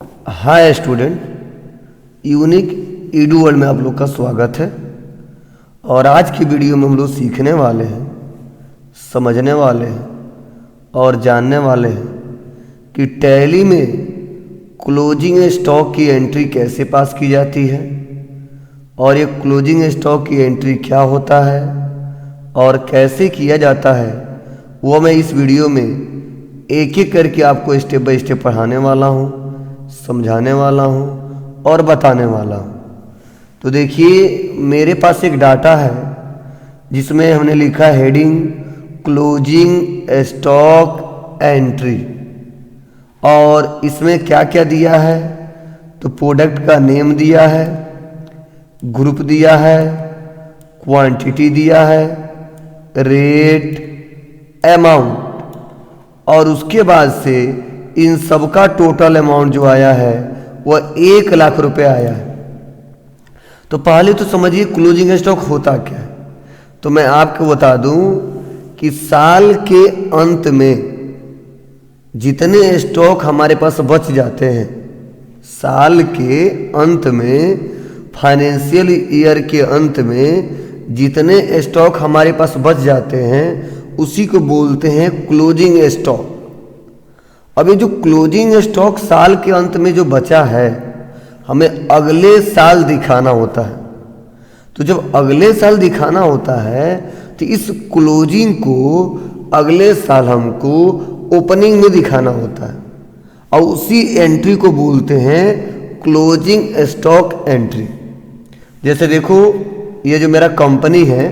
Hi student, unique Edu world में आप लोग का स्वागत है। और आज की वीडियो में हम लोग सीखने वाले हैं, समझने वाले हैं और जानने वाले हैं कि टैली में क्लोजिंग स्टॉक की एंट्री कैसे पास की जाती है और ये क्लोजिंग स्टॉक की एंट्री क्या होता है और कैसे किया जाता है, वो मैं इस वीडियो में एक एक करके आपको स्टेप बाय स्टेप पढ़ाने वाला हूँ, समझाने वाला हूँ और बताने वाला हूँ। तो देखिए, मेरे पास एक डाटा है जिसमें हमने लिखा हेडिंग क्लोजिंग स्टॉक एंट्री, और इसमें क्या क्या दिया है तो प्रोडक्ट का नेम दिया है, ग्रुप दिया है, क्वांटिटी दिया है, रेट, अमाउंट, और उसके बाद से इन सब का टोटल अमाउंट जो आया है वह 1 लाख रुपए आया है। तो पहले तो समझिए क्लोजिंग स्टॉक होता क्या है। तो मैं आपको बता दूं कि साल के अंत में जितने स्टॉक हमारे पास बच जाते हैं, साल के अंत में, फाइनेंशियल ईयर के अंत में जितने स्टॉक हमारे पास बच जाते हैं उसी को बोलते हैं क्लोजिंग स्टॉक। अब ये जो क्लोजिंग स्टॉक साल के अंत में जो बचा है हमें अगले साल दिखाना होता है। तो जब अगले साल दिखाना होता है तो इस क्लोजिंग को अगले साल हमको ओपनिंग में दिखाना होता है और उसी एंट्री को बोलते हैं क्लोजिंग स्टॉक एंट्री। जैसे देखो, ये जो मेरा कंपनी है,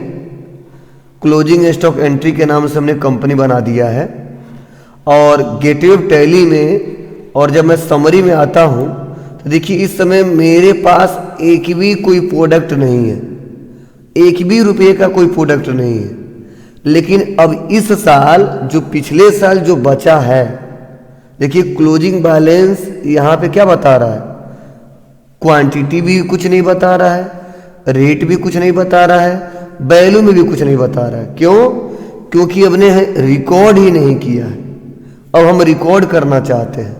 क्लोजिंग स्टॉक एंट्री के नाम से हमने कंपनी बना दिया है। और गेटवे टैली में, और जब मैं समरी में आता हूँ तो देखिए इस समय मेरे पास एक भी कोई प्रोडक्ट नहीं है, एक भी रुपये का कोई प्रोडक्ट नहीं है। लेकिन अब इस साल जो पिछले साल जो बचा है, देखिए क्लोजिंग बैलेंस यहाँ पे क्या बता रहा है, क्वांटिटी भी कुछ नहीं बता रहा है, रेट भी कुछ नहीं बता रहा है, वैल्यू में भी कुछ नहीं बता रहा है। क्यों? क्योंकि हमने रिकॉर्ड ही नहीं किया है। अब हम रिकॉर्ड करना चाहते हैं,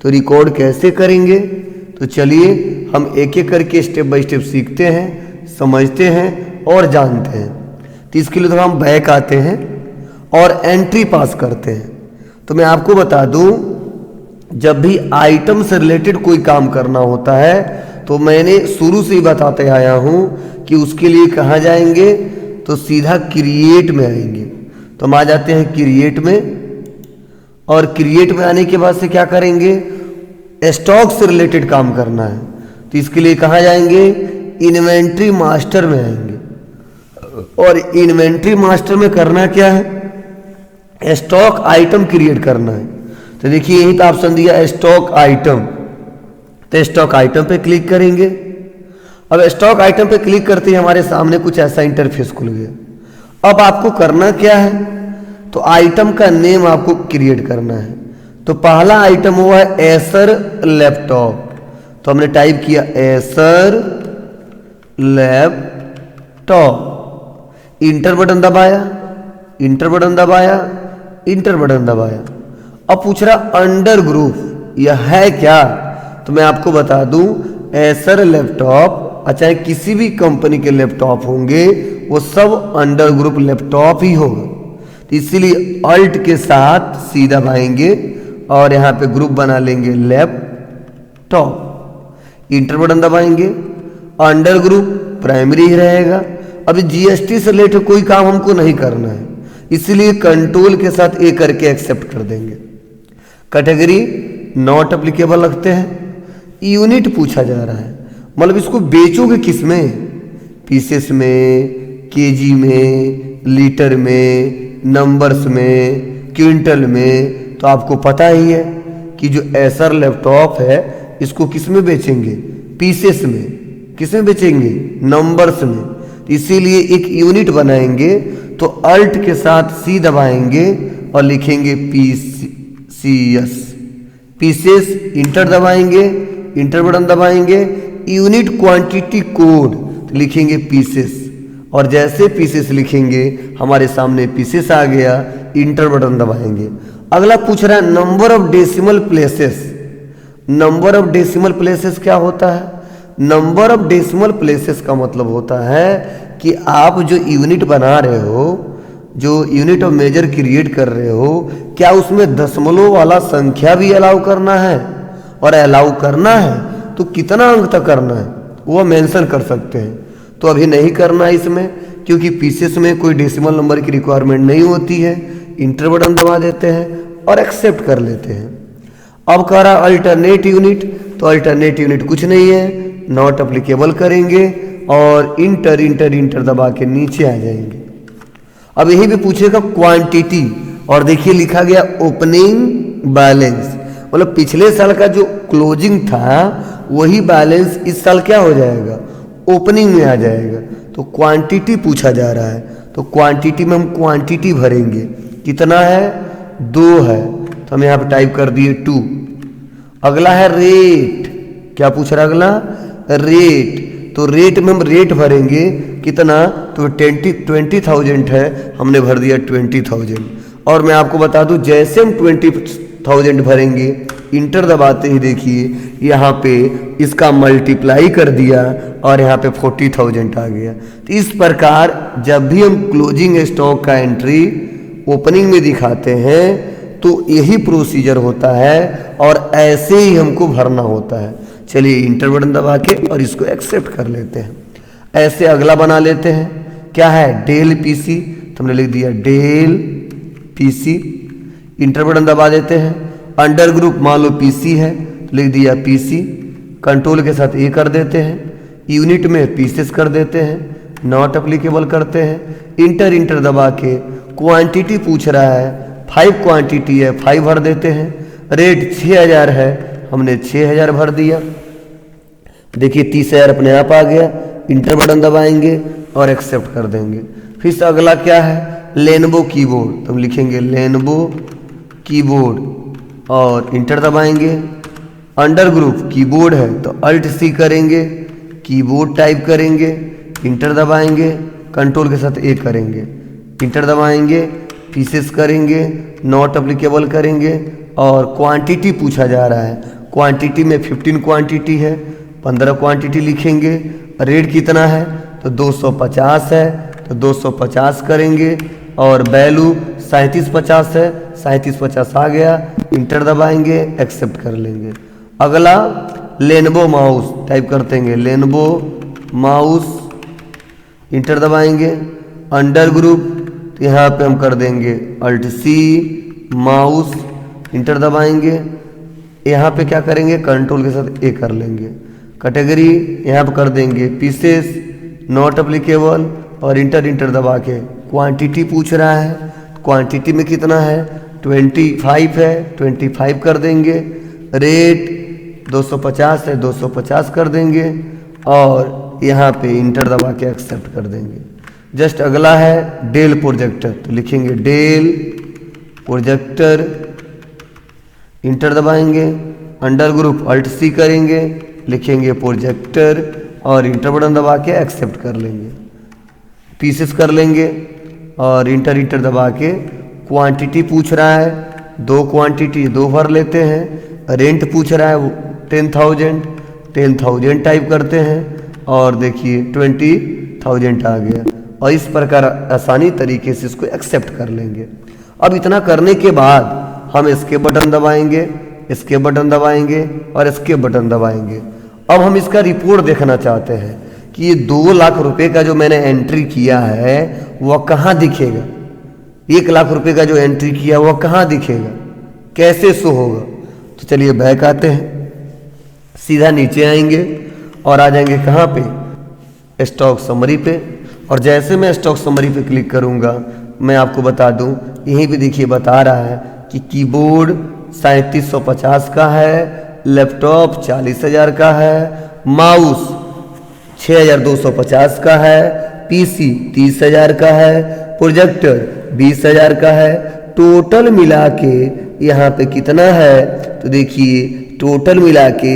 तो रिकॉर्ड कैसे करेंगे? तो चलिए हम एक एक करके स्टेप बाय स्टेप सीखते हैं, समझते हैं और जानते हैं। तो इसके लिए तो हम बैक आते हैं और एंट्री पास करते हैं। तो मैं आपको बता दूं, जब भी आइटम से रिलेटेड कोई काम करना होता है तो मैंने शुरू से ही बताते आया हूं कि उसके लिए कहाँ जाएंगे, तो सीधा क्रिएट में आएंगे। तो हम आ जाते हैं क्रिएट में, और क्रिएट में आने के बाद से क्या करेंगे, स्टॉक से रिलेटेड काम करना है। तो इसके लिए कहाँ जाएंगे, इन्वेंट्री मास्टर में आएंगे। और इन्वेंट्री मास्टर में करना क्या है, स्टॉक आइटम क्रिएट करना है। तो देखिए यही तो ऑप्शन दिया स्टॉक आइटम, तो स्टॉक आइटम पे क्लिक करेंगे। अब स्टॉक आइटम पे क्लिक करते ही हमारे सामने कुछ ऐसा इंटरफेस खुल गया। अब आपको करना क्या है, तो आइटम का नेम आपको क्रिएट करना है। तो पहला आइटम हुआ है एसर लैपटॉप। तो हमने टाइप किया एसर लैपटॉप, इंटर बटन दबाया, इंटर बटन दबाया, इंटर बटन दबाया। अब पूछ रहा अंडर ग्रुप यह है क्या, तो मैं आपको बता दूं एसर लैपटॉप, चाहे किसी भी कंपनी के लैपटॉप होंगे वो सब अंडर ग्रुप लैपटॉप ही होगा। तो इसीलिए अल्ट के साथ सीधा दबाएंगे और यहाँ पे ग्रुप बना लेंगे लैपटॉप, इंटर बटन दबाएंगे, अंडर ग्रुप प्राइमरी ही रहेगा। अभी जीएसटी से रिलेटेड कोई काम हमको नहीं करना है, इसलिए कंट्रोल के साथ ए करके एक्सेप्ट कर देंगे। कैटेगरी नॉट एप्लीकेबल रखते हैं। यूनिट पूछा जा रहा है, मतलब इसको बेचोगे किस में, पीसेस में, केजी में, लीटर में, नंबर्स में, क्विंटल में। तो आपको पता ही है कि जो एसर लैपटॉप है इसको किस में बेचेंगे, पीसेस में। किस में बेचेंगे, नंबर्स में। इसीलिए एक यूनिट बनाएंगे, तो अल्ट के साथ सी दबाएंगे और लिखेंगे पीसीएस, पीसेस, इंटर दबाएंगे, इंटर बटन दबाएंगे, यूनिट क्वांटिटी कोड लिखेंगे पीसेस, और जैसे पीसेस लिखेंगे हमारे सामने पीसेस आ गया, इंटर बटन दबाएंगे। अगला पूछ रहा है number of decimal places. Number of decimal places क्या होता है? नंबर ऑफ डेसिमल प्लेसेस का मतलब होता है कि आप जो यूनिट बना रहे हो, जो यूनिट ऑफ मेजर क्रिएट कर रहे हो, क्या उसमें दशमलव वाला संख्या भी अलाउ करना है, और अलाउ करना है तो कितना अंक तक करना है वो मेंशन कर सकते हैं। तो अभी नहीं करना है इसमें, क्योंकि पीसेस में कोई डेसिमल नंबर की रिक्वायरमेंट नहीं होती है। इंटर बटन दबा देते हैं और एक्सेप्ट कर लेते हैं। अब कह रहा अल्टरनेट यूनिट, तो अल्टरनेट यूनिट कुछ नहीं है, नॉट अप्लीकेबल करेंगे और इंटर इंटर इंटर दबा के नीचे आ जाएंगे। अब यही भी पूछेगा क्वांटिटी, और देखिए लिखा गया ओपनिंग बैलेंस, मतलब पिछले साल का जो क्लोजिंग था वही बैलेंस इस साल क्या हो जाएगा, ओपनिंग में आ जाएगा। तो क्वांटिटी पूछा जा रहा है, तो क्वांटिटी में हम क्वांटिटी भरेंगे, कितना है 2 है, तो हम यहाँ पे टाइप कर दिए 2। अगला है रेट, क्या पूछ रहा है अगला, रेट, तो रेट में हम रेट भरेंगे कितना, तो 20,000 है, हमने भर दिया 20,000। और मैं आपको बता दूं जैसे हम 20,000 भरेंगे, इंटर दबाते ही देखिए यहाँ पे इसका मल्टीप्लाई कर दिया और यहाँ पे 40,000 आ गया। तो इस प्रकार जब भी हम क्लोजिंग स्टॉक का एंट्री ओपनिंग में दिखाते हैं तो यही प्रोसीजर होता है और ऐसे ही हमको भरना होता है। चलिए इंटर बटन दबा के और इसको एक्सेप्ट कर लेते हैं। ऐसे अगला बना लेते हैं, क्या है डेल पीसी, तो हमने लिख दिया डेल पीसी। इंटर बटन दबा देते हैं। अंडर ग्रुप मान लो पीसी है तो लिख दिया पीसी, कंट्रोल के साथ ए कर देते हैं। यूनिट में पीसेस कर देते हैं, नॉट अप्लीकेबल करते हैं। इंटर इंटर दबा के क्वांटिटी पूछ रहा है, 5 क्वांटिटी है 5 भर देते हैं। रेट 6000 है, हमने 6000 भर दिया। देखिए 30,000 अपने आप आ गया। इंटर बटन दबाएंगे और एक्सेप्ट कर देंगे। फिर से अगला क्या है, लेनोवो कीबोर्ड, तो हम लिखेंगे लेनोवो कीबोर्ड और इंटर दबाएंगे। अंडर ग्रुप कीबोर्ड है तो अल्ट सी करेंगे, कीबोर्ड टाइप करेंगे, इंटर दबाएंगे, कंट्रोल के साथ ए करेंगे, इंटर दबाएंगे, पीसेस करेंगे, नॉट अप्लीकेबल करेंगे और क्वांटिटी पूछा जा रहा है। क्वांटिटी में 15 क्वांटिटी है, 15 क्वांटिटी लिखेंगे। रेट कितना है तो 250 है तो 250 करेंगे और वैल्यू 3750 है, 3750 आ गया। इंटर दबाएंगे, एक्सेप्ट कर लेंगे। अगला लेनोवो माउस टाइप करते हैं, लेनोवो माउस, इंटर दबाएंगे। अंडर ग्रुप तो यहाँ पे हम कर देंगे अल्ट सी माउस, इंटर दबाएंगे। यहाँ पे क्या करेंगे, कंट्रोल के साथ ए कर लेंगे। कैटेगरी यहाँ पे कर देंगे पीसेस, नॉट अप्लीकेबल और इंटर इंटर दबा के क्वांटिटी पूछ रहा है। क्वांटिटी में कितना है 25 है, 25 कर देंगे। रेट 250 है, 250 कर देंगे और यहाँ पे इंटर दबा के एक्सेप्ट कर देंगे। जस्ट अगला है डेल प्रोजेक्टर, तो लिखेंगे डेल प्रोजेक्टर, इंटर दबाएंगे। अंडर ग्रुप अल्ट सी करेंगे, लिखेंगे प्रोजेक्टर और इंटर बटन दबा के एक्सेप्ट कर लेंगे। पीसेस कर लेंगे और इंटर इंटर दबा के क्वांटिटी पूछ रहा है, 2 क्वांटिटी 2 भर लेते हैं। रेंट पूछ रहा है 10,000 टाइप करते हैं और देखिए 20,000 आ गया। और इस प्रकार आसानी तरीके से इसको एक्सेप्ट कर लेंगे। अब इतना करने के बाद हम इसके बटन दबाएंगे, इसके बटन दबाएंगे और इसके बटन दबाएंगे। अब हम इसका रिपोर्ट देखना चाहते हैं कि ये 2 लाख रुपए का जो मैंने एंट्री किया है वह कहाँ दिखेगा। 1 लाख रुपए का जो एंट्री किया वह कहाँ दिखेगा, कैसे शो होगा। तो चलिए बैक आते हैं, सीधा नीचे आएंगे और आ जाएंगे कहाँ पे, स्टॉक समरी पे। और जैसे मैं स्टॉक समरी पे क्लिक करूँगा, मैं आपको बता दूं यहीं पे देखिए बता रहा है कि कीबोर्ड 3750 का है, लैपटॉप 40,000 का है, माउस 6,250 का है, पीसी 30,000 का है, प्रोजेक्टर 20,000 का है। टोटल मिला के यहाँ पे कितना है तो देखिए टोटल मिला के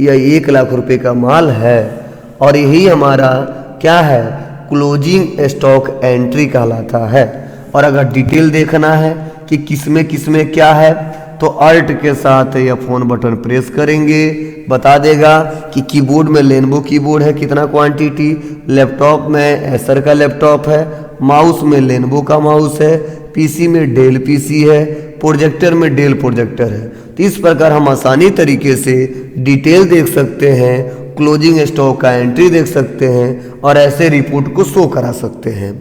यह 1 लाख रुपए का माल है। और यही हमारा क्या है, क्लोजिंग स्टॉक एंट्री कहलाता है। और अगर डिटेल देखना है कि किसमें क्या है तो अल्ट के साथ F1 बटन प्रेस करेंगे, बता देगा कि कीबोर्ड में लेनोवो कीबोर्ड है कितना क्वांटिटी, लैपटॉप में एसर का लैपटॉप है, माउस में लेनोवो का माउस है, पीसी में डेल पीसी है, प्रोजेक्टर में डेल प्रोजेक्टर है। तो इस प्रकार हम आसानी तरीके से डिटेल देख सकते हैं, क्लोजिंग स्टॉक का एंट्री देख सकते हैं और ऐसे रिपोर्ट को शो करा सकते हैं।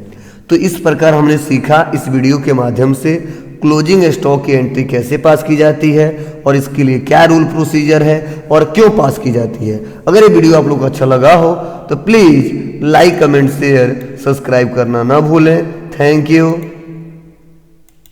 तो इस प्रकार हमने सीखा इस वीडियो के माध्यम से क्लोजिंग स्टॉक की एंट्री कैसे पास की जाती है और इसके लिए क्या रूल प्रोसीजर है और क्यों पास की जाती है। अगर ये वीडियो आप लोग को अच्छा लगा हो तो please like, comment, share, subscribe करना ना भूलें। Thank you.